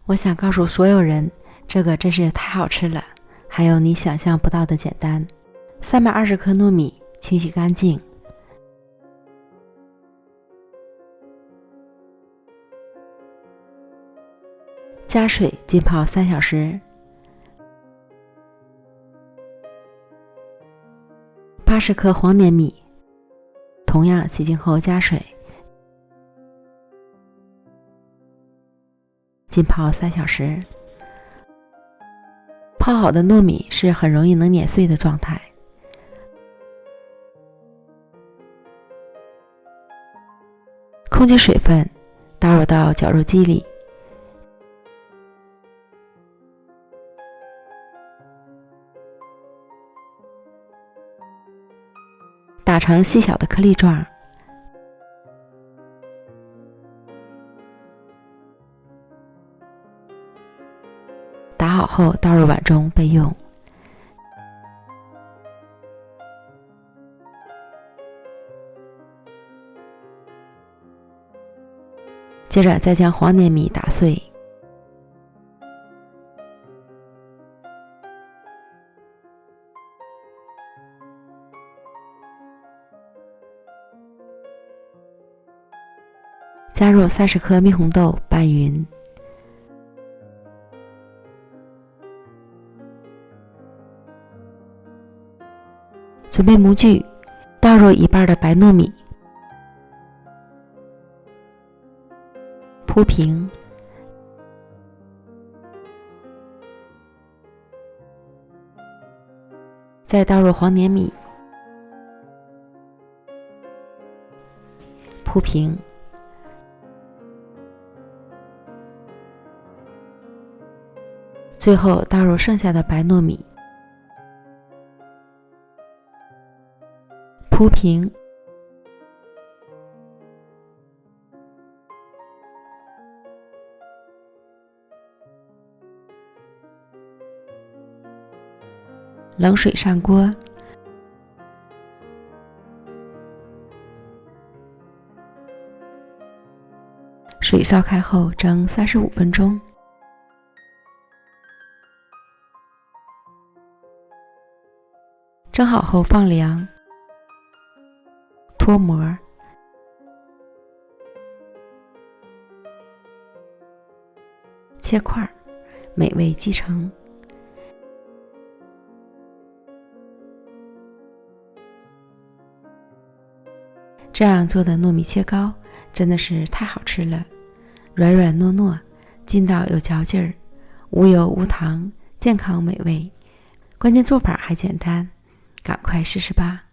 我想告诉所有人，这个真是太好吃了，还有你想象不到的简单。320克糯米清洗干净，加水浸泡3小时。80克黄黏米，同样洗净后加水，浸泡3小时。泡好的糯米是很容易能碾碎的状态。控制水分，倒入到绞肉机里，打成细小的颗粒状，打好后倒入碗中备用。接着再将黄黏米打碎，加入30克蜜红豆拌匀，准备模具，倒入一半的白糯米，铺平，再倒入黄黏米，铺平，最后倒入剩下的白糯米，铺平，冷水上锅，水烧开后蒸35分钟。蒸好后放凉，脱模，切块，美味继承。这样做的糯米切糕真的是太好吃了，软软糯糯，筋道有嚼劲儿，无油无糖，健康美味，关键做法还简单，赶快试试吧。